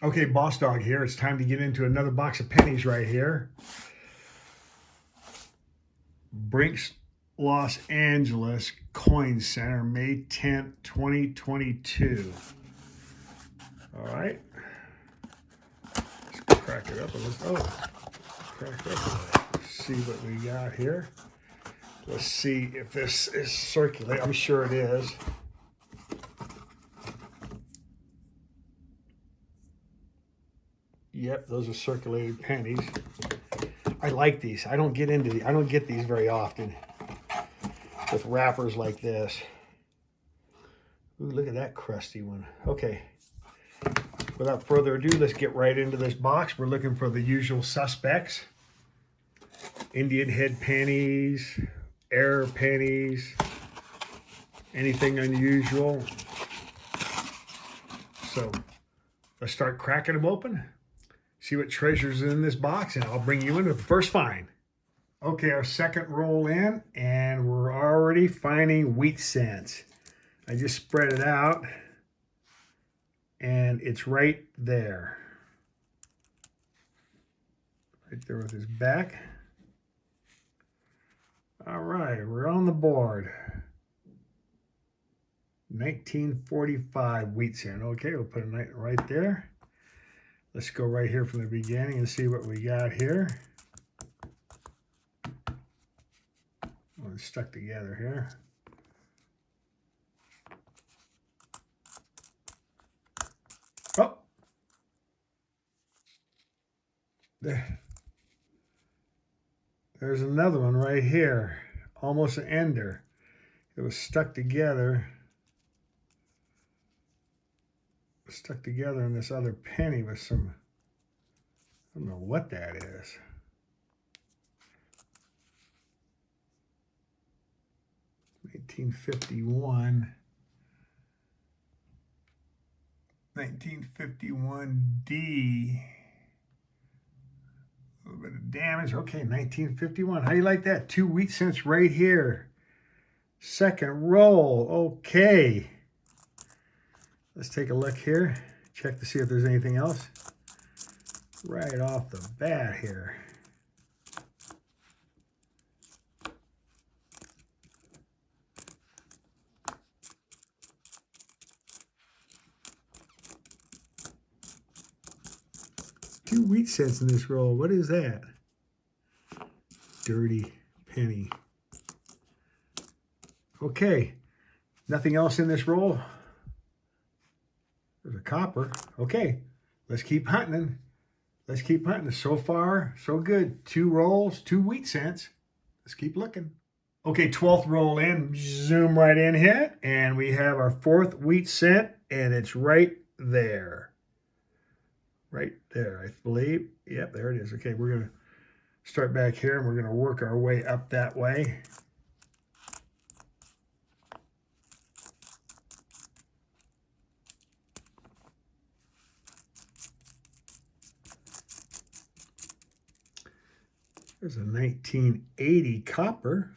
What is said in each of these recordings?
Okay, Boss Dog here. It's time to get into another box of pennies right here. Brinks, Los Angeles Coin Center, May 10th, 2022. All right. Let's crack it up. Crack it up. Let's see what we got here. Let's see if this is circulating. I'm sure it is. Yep, those are circulated pennies. I like these. I don't get these very often with wrappers like this. Ooh, look at that crusty one. Okay. Without further ado, let's get right into this box. We're looking for the usual suspects. Indian head pennies, error pennies, anything unusual. So let's start cracking them open. See what treasures in this box, and I'll bring you into the first find. Okay, our second roll in, and we're already finding wheat cents. I just spread it out, and it's right there. Right there with his back. All right, we're on the board. 1945 wheat cent. Okay, we'll put it right there. Let's go right here from the beginning and see what we got here. Oh, it's stuck together here. Oh! There's another one right here. Almost an ender. It was stuck together. Stuck together in this other penny with some, I don't know what that is. $1951. 1951D. A little bit of damage. Okay, 1951. How do you like that? 2 wheat cents right here. Second roll. Okay. Let's take a look here. Check to see if there's anything else. Right off the bat here. Two wheat cents in this roll. What is that? Dirty penny. Okay. Nothing else in this roll. There's a copper. Okay. Let's keep hunting. Let's keep hunting. So far, so good. 2 rolls, 2 wheat cents. Let's keep looking. Okay, 12th roll in. Zoom right in here. And we have our 4th wheat cent. And it's right there. Right there, I believe. Yep, there it is. Okay, we're going to start back here. And we're going to work our way up that way. There's a 1980 copper.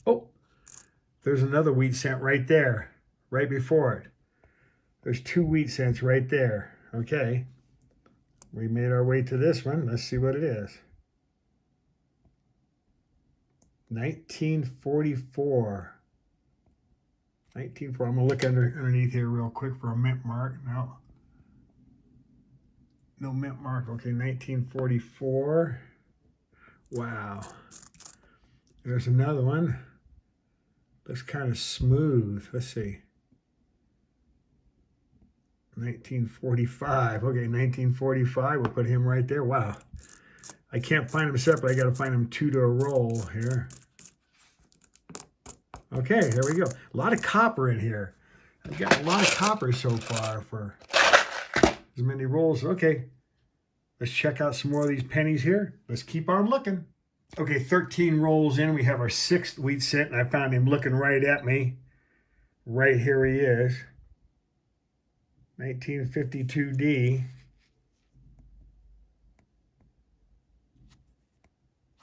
Oh, there's another wheat cent right there, right before it. There's 2 wheat cents right there. Okay, we made our way to this one. Let's see what it is. 1944. 1944. I'm going to look underneath here real quick for a mint mark. No mint mark. Okay, 1944. Wow. There's another one. Looks kind of smooth. Let's see. 1945. Okay, 1945. We'll put him right there. Wow. I can't find them separate. I got to find them 2 to a roll here. Okay, here we go. A lot of copper in here. I've got a lot of copper so far for as many rolls. Okay, let's check out some more of these pennies here. Let's keep on looking. Okay, 13 rolls in. We have our 6th wheat cent, and I found him looking right at me. Right here he is. 1952D.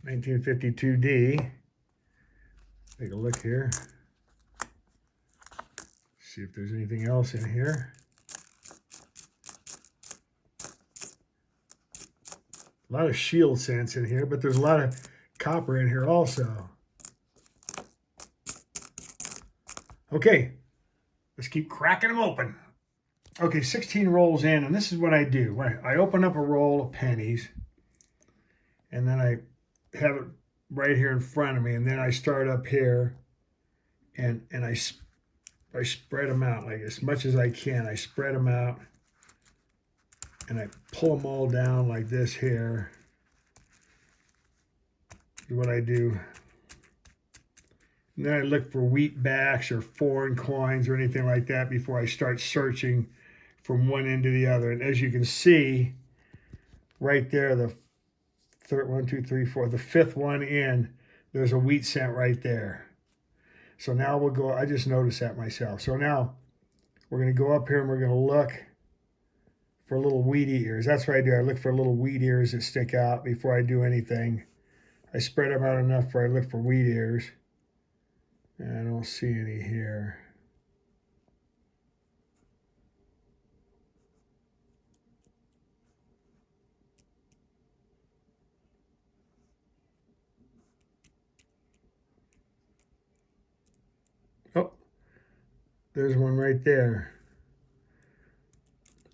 1952D. Take a look here. See if there's anything else in here. A lot of shield cents in here, but there's a lot of copper in here also. Okay, let's keep cracking them open. Okay, 16 rolls in, and this is what I do. I open up a roll of pennies, and then I have it right here in front of me, and then I start up here, and I spread them out like as much as I can. I spread them out, and I pull them all down like this here. Is what I do. And then I look for wheat backs or foreign coins or anything like that before I start searching from one end to the other. And as you can see, right there, the third, 1, 2, 3, 4, the fifth one in, there's a wheat cent right there. So now we'll go, I just noticed that myself. So now we're going to go up here and we're going to look for little wheaty ears. That's what I do. I look for little wheat ears that stick out before I do anything. I spread them out enough where I look for wheat ears. And I don't see any here. Oh, there's one right there.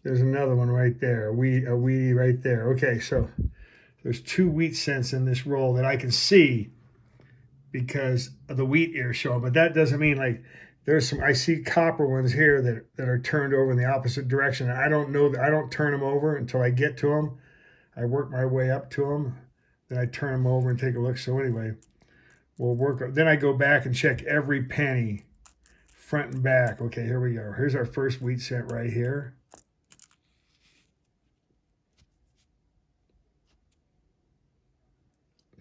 There's another one right there, a wheatie right there. Okay, so there's 2 wheat cents in this roll that I can see because of the wheat ear showing, but that doesn't mean like there's some, I see copper ones here that are turned over in the opposite direction. I don't know, I don't turn them over until I get to them. I work my way up to them, then I turn them over and take a look. So anyway, we'll work, then I go back and check every penny, front and back. Okay, here we go. Here's our first wheat cent right here.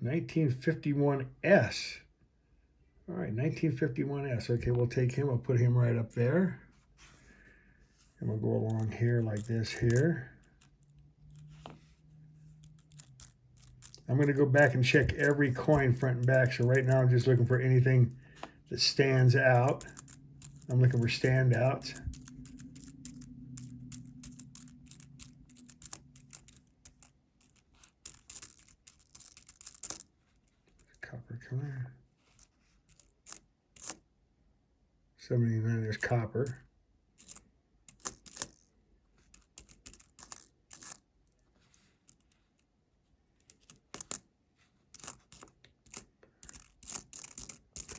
$1951S. All right, 1951S. Okay, we'll take him. I'll put him right up there. And we'll go along here like this here. I'm going to go back and check every coin front and back. So right now I'm just looking for anything that stands out. I'm looking for standouts. Copper color. 79, there's copper.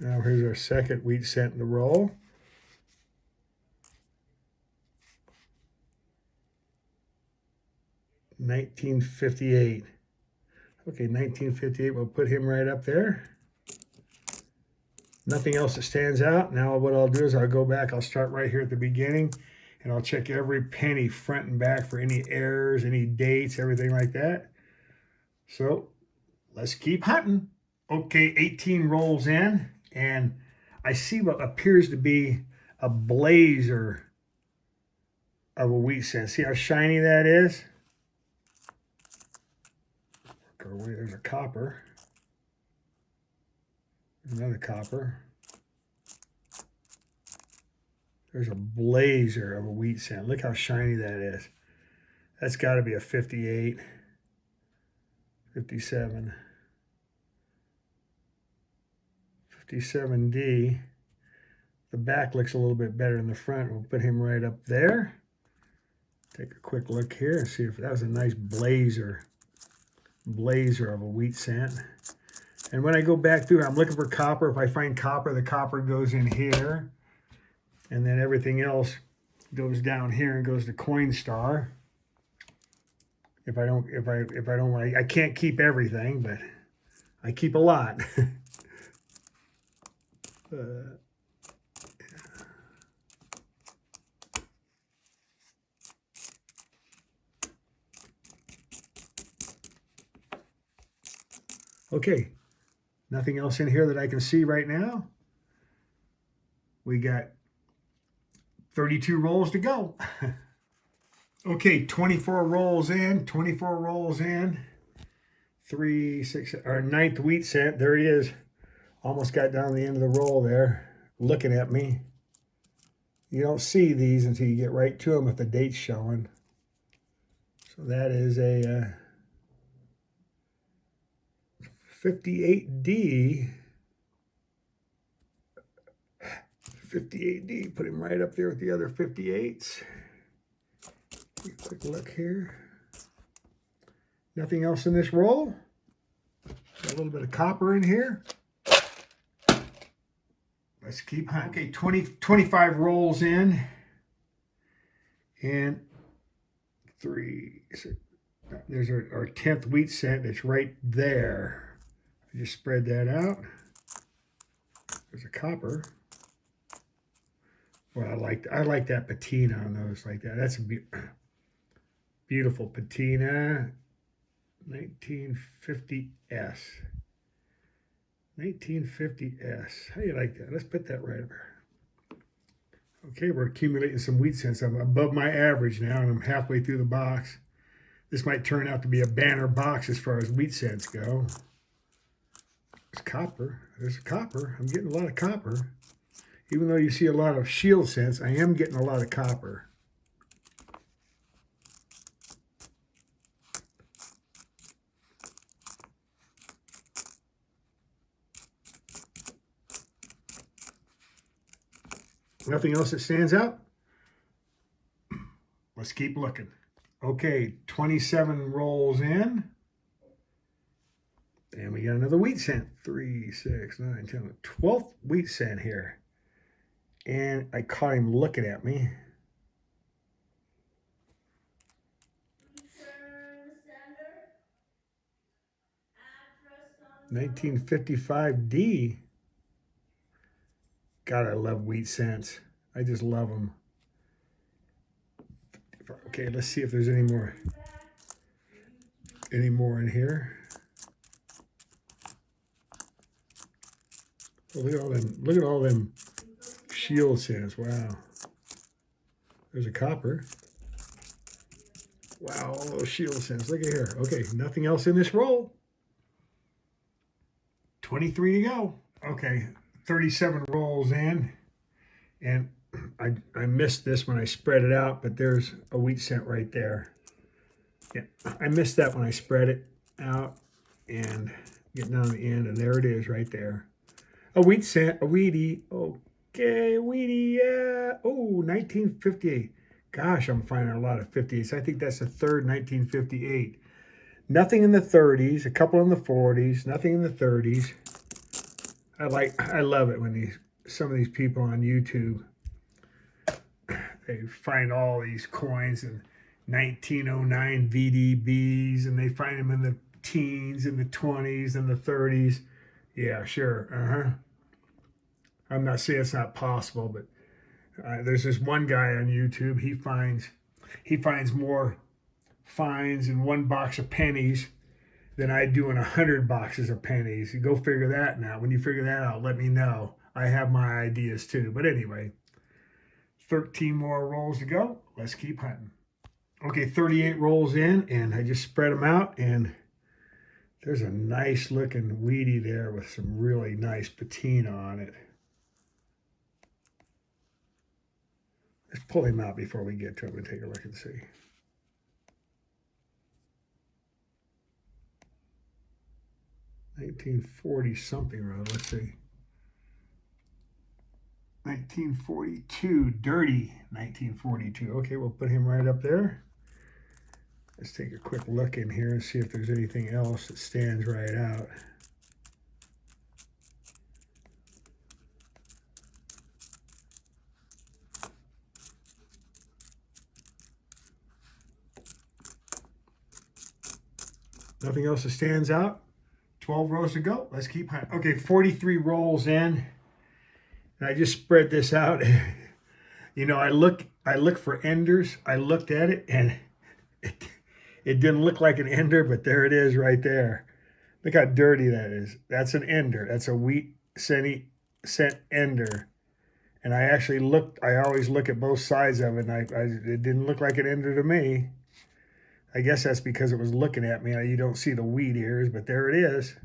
Now here's our second wheat cent in the roll. $19.58. Okay, 1958, we'll put him right up there. Nothing else that stands out. Now what I'll do is I'll go back, I'll start right here at the beginning, and I'll check every penny front and back for any errors, any dates, everything like that. So let's keep hunting. Okay, 18 rolls in, and I see what appears to be a blazer of a wheat cent. See how shiny that is? There's a copper. Another copper. There's a blazer of a wheat cent. Look how shiny that is. That's got to be a 58, 57, 57D. The back looks a little bit better than the front. We'll put him right up there. Take a quick look here and see if that was a nice blazer of a wheat cent. And when I go back through, I'm looking for copper. If I find copper, the copper goes in here. And then everything else goes down here and goes to Coinstar. If I don't want, I can't keep everything, but I keep a lot. Okay, nothing else in here that I can see right now. We got 32 rolls to go. Okay, 24 rolls in, 24 rolls in. 3, 6, our 9th wheat cent. There he is. Almost got down the end of the roll there, looking at me. You don't see these until you get right to them if the date's showing. So that is a 58D. 58D, put him right up there with the other 58s. Take a quick look here. Nothing else in this roll. Got a little bit of copper in here. Let's keep hunting. Okay, 25 rolls in. And there's our 10th wheat cent. It's right there. I just spread that out. There's a copper. Well, I like that patina on those like that. That's a beautiful patina. 1950S. 1950S. How do you like that? Let's put that right up there. Okay, we're accumulating some wheat cents. I'm above my average now, and I'm halfway through the box. This might turn out to be a banner box as far as wheat cents go. There's copper. There's copper. I'm getting a lot of copper. Even though you see a lot of shield cents, I am getting a lot of copper. Nothing else that stands out? Let's keep looking. Okay, 27 rolls in. And we got another wheat cent. 3, 6, 9, 10, 12th wheat cent here. And I caught him looking at me. 1955D. God, I love wheat cents. I just love them. Okay, let's see if there's any more in here. Oh, look at all them shield cents. Wow. There's a copper. Wow, all those shield cents. Look at here. Okay, nothing else in this roll. 23 to go. Okay, 37 rolls in. And I missed this when I spread it out, but there's a wheat cent right there. Yeah, I missed that when I spread it out and get down to the end, and there it is right there. A wheat cent, a Wheatie. Okay, a Wheatie, yeah. Oh, 1958. Gosh, I'm finding a lot of 50s. I think that's the third 1958. Nothing in the 30s, a couple in the 40s, nothing in the 30s. I love it when some of these people on YouTube, they find all these coins in 1909 VDBs, and they find them in the teens, in the 20s, and the 30s. Yeah, sure. I'm not saying it's not possible, but there's this one guy on YouTube. He finds more finds in one box of pennies than I do in 100 boxes of pennies. You go figure that now. When you figure that out, let me know. I have my ideas too. But anyway, 13 more rolls to go. Let's keep hunting. Okay, 38 rolls in, and I just spread them out, and there's a nice looking Wheatie there with some really nice patina on it. Let's pull him out before we get to him and take a look and see. $1940 something or other. Let's see. 1942, dirty 1942. Okay, we'll put him right up there. Let's take a quick look in here and see if there's anything else that stands right out. Nothing else that stands out. 12 rows to go. Let's keep hunting. Okay, 43 rolls in. And I just spread this out. You know, I look for enders. I looked at it, and it didn't look like an ender, but there it is right there. Look how dirty that is. That's an ender. That's a wheat cent ender. And I always look at both sides of it, and it didn't look like an ender to me. I guess that's because it was looking at me. You don't see the wheat ears, but there it is.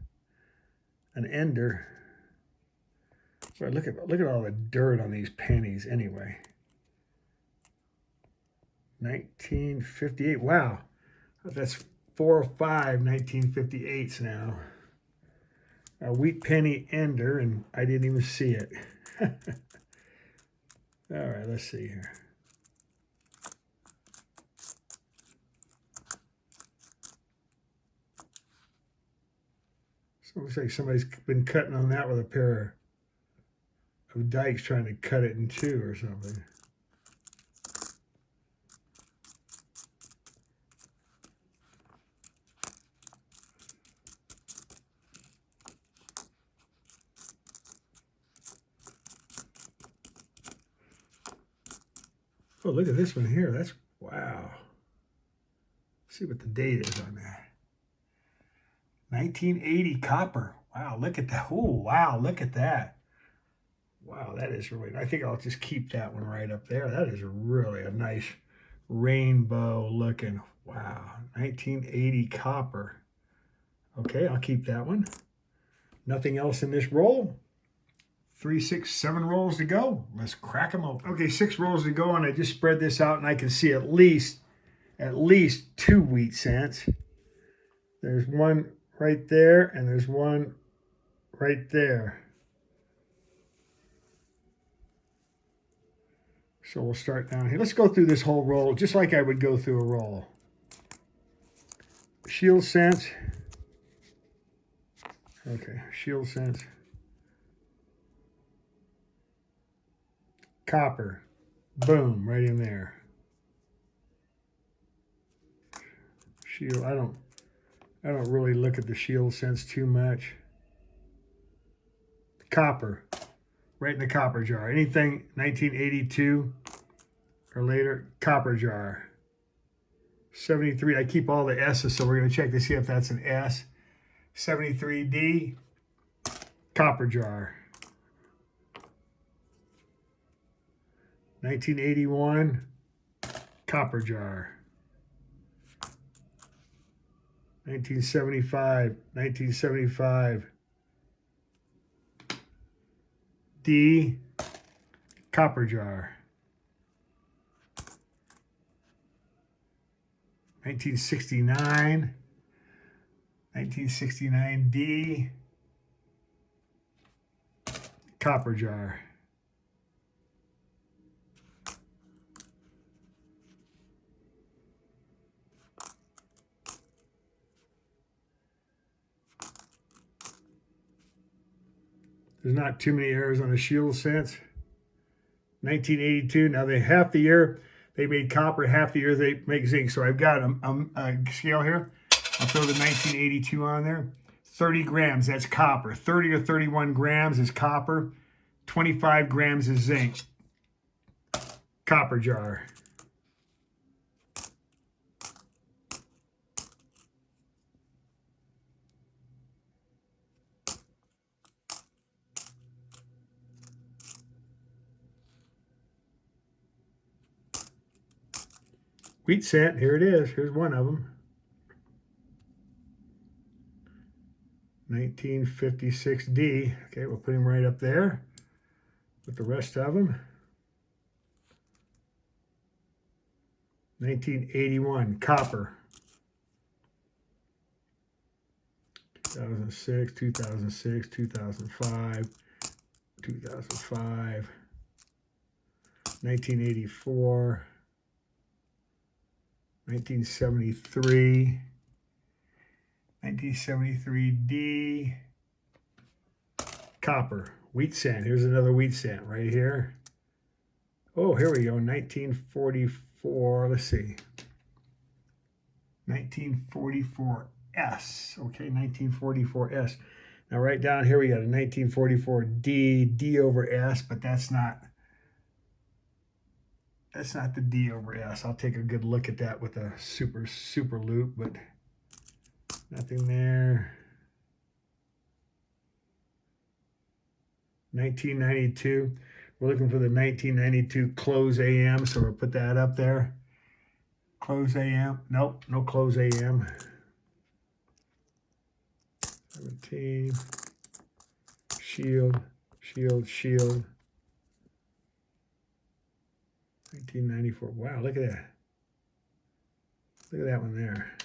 An ender. So look at all the dirt on these pennies anyway. 1958. Wow. That's 4 or 5 1958s now. a wheat penny ender, and I didn't even see it. All right, let's see here. So it looks like somebody's been cutting on that with a pair of dikes, trying to cut it in two or something. Oh, look at this one here. That's, wow. Let's see what the date is on that. 1980 copper. Wow, look at that. Oh, wow, look at that. Wow, that is really, I think I'll just keep that one right up there. That is really a nice rainbow looking. Wow, 1980 copper. Okay, I'll keep that one. Nothing else in this roll. 3, 6, 7 rolls to go. Let's crack them open. Okay, 6 rolls to go, and I just spread this out, and I can see at least 2 wheat cents. There's one right there, and there's one right there. So we'll start down here. Let's go through this whole roll, just like I would go through a roll. Shield cents. Okay, shield cents. Copper. Boom, right in there. Shield, I don't really look at the shield cents too much. Copper. Right in the copper jar. Anything 1982 or later, copper jar. 73, I keep all the S's, so we're going to check to see if that's an S. 73D, copper jar. 1981, copper jar. 1975, D, copper jar. 1969, 1969D, copper jar. There's not too many errors on the shield cents. 1982, now they half the year they made copper, half the year they make zinc. So I've got a scale here. I'll throw the 1982 on there. 30 grams, that's copper. 30 or 31 grams is copper. 25 grams is zinc. Copper jar. Wheat cent, here it is. Here's one of them. 1956D. Okay, we'll put him right up there with the rest of them. 1981, copper. 2006, 2006, 2005, 2005, 1984, 1973, 1973D, copper, wheat cent. Here's another wheat cent right here. Oh, here we go, 1944, let's see. 1944S, okay, 1944S. Now right down here we got a 1944D, D over S, but that's not the D over S. I'll take a good look at that with a super loop, but nothing there. 1992. We're looking for the 1992 close AM, so we'll put that up there. Close AM. Nope, no close AM. 17. Shield. 1994. Wow, look at that. Look at that one there.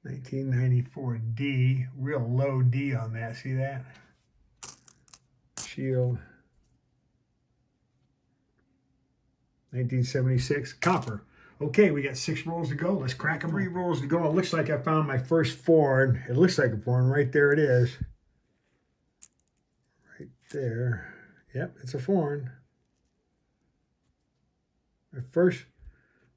1994 D, real low D on that. See that? Shield. 1976 copper. Okay, we got 6 rolls to go. Let's crack them. 3 rolls to go. It looks like I found my first foreign. It looks like a foreign. Right there it is. Right there. Yep, it's a foreign. My first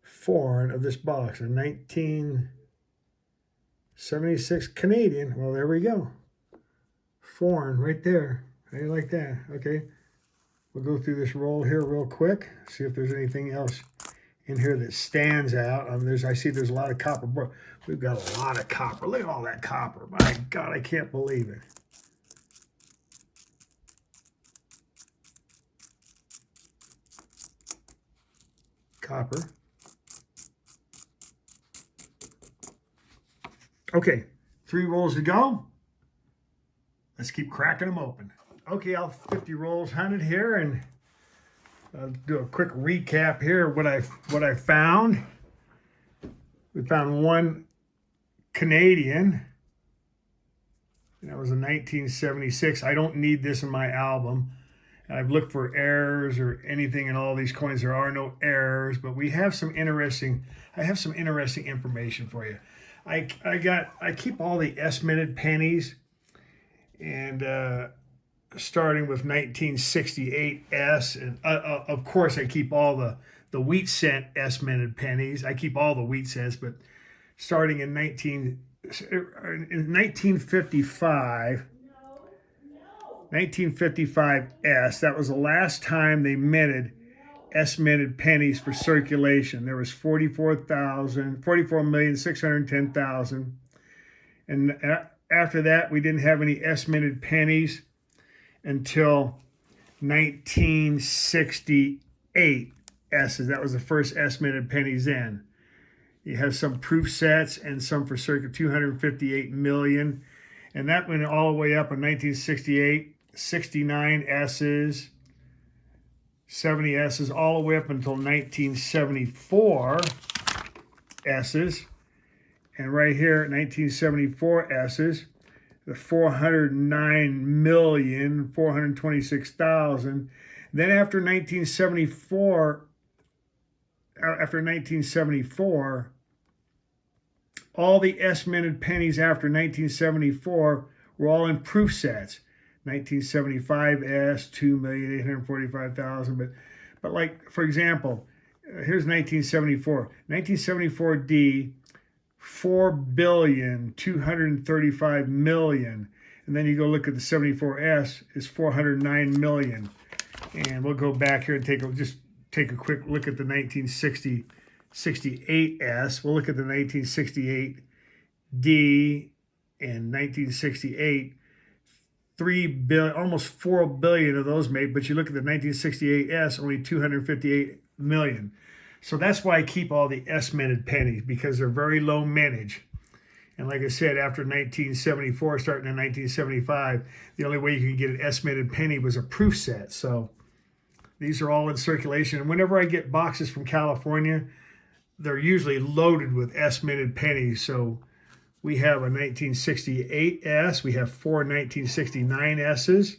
foreign of this box, a 1976 Canadian. Well, there we go. Foreign right there. How do you like that? Okay. We'll go through this roll here real quick. See if there's anything else in here that stands out. I see there's a lot of copper. We've got a lot of copper. Look at all that copper. My God, I can't believe it. Copper. Okay, 3 rolls to go. Let's keep cracking them open. Okay, I'll 50 rolls hunted here, and I'll do a quick recap here of what I found. We found 1 Canadian. That was a 1976. I don't need this in my album. I've looked for errors or anything in all these coins. There are no errors, but I have some interesting information for you. I keep all the S-minted pennies, and starting with 1968 S, and of course I keep all the wheat cent S-minted pennies. I keep all the wheat cents, but starting in 1955. 1955 S, that was the last time they minted S-minted pennies for circulation. There was 44,610,000. And after that, we didn't have any S-minted pennies until 1968 S's. That was the first S-minted pennies in. You have some proof sets and some for circa 258 million. And that went all the way up in 1968. 69 S's, 70 S's, all the way up until 1974 S's. And right here, 1974 S's, the 409,426,000. Then after 1974, all the S-minted pennies after 1974 were all in proof sets. 1975 S, 2,845,000. But like, for example, here's 1974. 1974 D, 4,235,000,000. And then you go look at the 74 S, is 409 million. And we'll go back here and take a quick look at the 1968 S. We'll look at the 1968 D and 1968. 3 billion, almost 4 billion of those made, but you look at the 1968 S, only 258 million. So that's why I keep all the S-minted pennies, because they're very low mintage. And like I said, after 1974, starting in 1975, the only way you could get an S-minted penny was a proof set. So these are all in circulation. And whenever I get boxes from California, they're usually loaded with S-minted pennies. So we have a 1968 S. We have 4 1969 S's,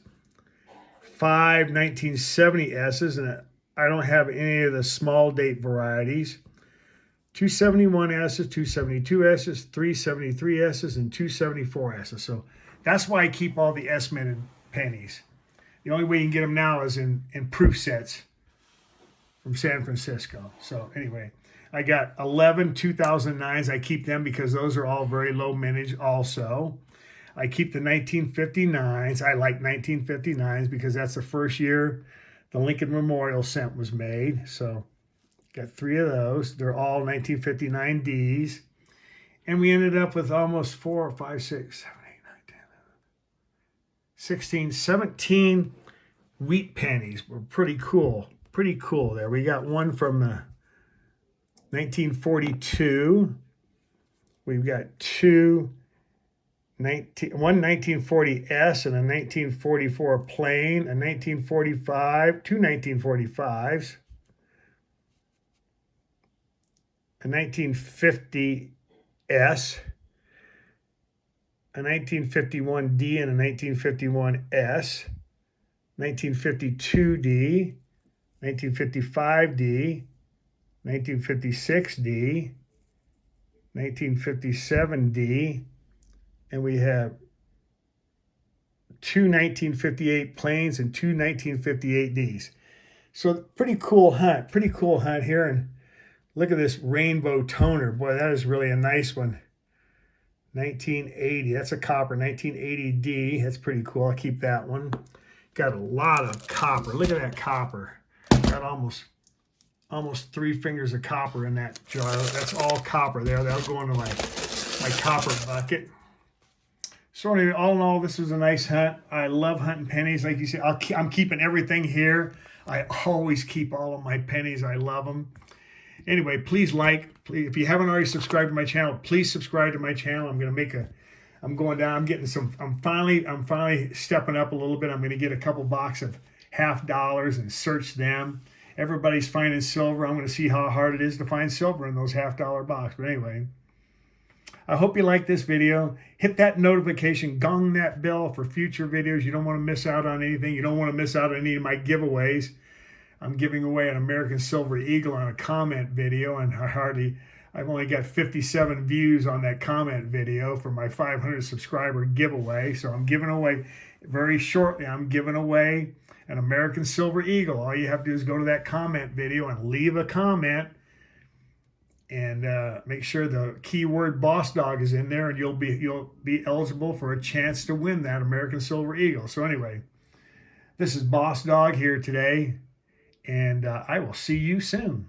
5 1970 S's, and I don't have any of the small date varieties. 271 S's, 272 S's, 373 S's, and 274 S's. So that's why I keep all the S-minted pennies. The only way you can get them now is in proof sets from San Francisco. So anyway, I got 11 2009s. I keep them because those are all very low mintage also. I keep the 1959s. I like 1959s because that's the first year the Lincoln Memorial cent was made. So got 3 of those. They're all 1959 Ds. And we ended up with almost 4, 5, 6, 7, 8, 9, 10, 16, 17 wheat pennies. Were pretty cool. Pretty cool there. We got one from the 1942. We've got one 1940 S and a 1944 plain, a 1945, 2 1945s, a 1950 S, a 1951D and a 1951S, 1952D, 1955D, 1956D, 1957D, and we have two 1958 planes and two 1958Ds. So pretty cool hunt here. And look at this rainbow toner. Boy, that is really a nice one. 1980, that's a copper. 1980D, that's pretty cool. I'll keep that one. Got a lot of copper. Look at that copper. Got almost 3 fingers of copper in that jar. That's all copper there. That'll go into my copper bucket. So anyway, all in all, this was a nice hunt. I love hunting pennies. Like you said, I'm keeping everything here. I always keep all of my pennies. I love them. Anyway, please, if you haven't already subscribed to my channel, please subscribe to my channel. I'm going down. I'm finally stepping up a little bit. I'm going to get a couple boxes of $50 and search them. Everybody's finding silver. I'm going to see how hard it is to find silver in those $50 boxes. But anyway, I hope you like this video. Hit that notification, gong that bell for future videos. You don't want to miss out on anything. You don't want to miss out on any of my giveaways. I'm giving away an American Silver Eagle on a comment video, and I've only got 57 views on that comment video for my 500 subscriber giveaway. So I'm giving away, very shortly, I'm giving away an American Silver Eagle. All you have to do is go to that comment video and leave a comment, and make sure the keyword Boss Dog is in there, and you'll be eligible for a chance to win that American Silver Eagle. So anyway, this is Boss Dog here today, and I will see you soon.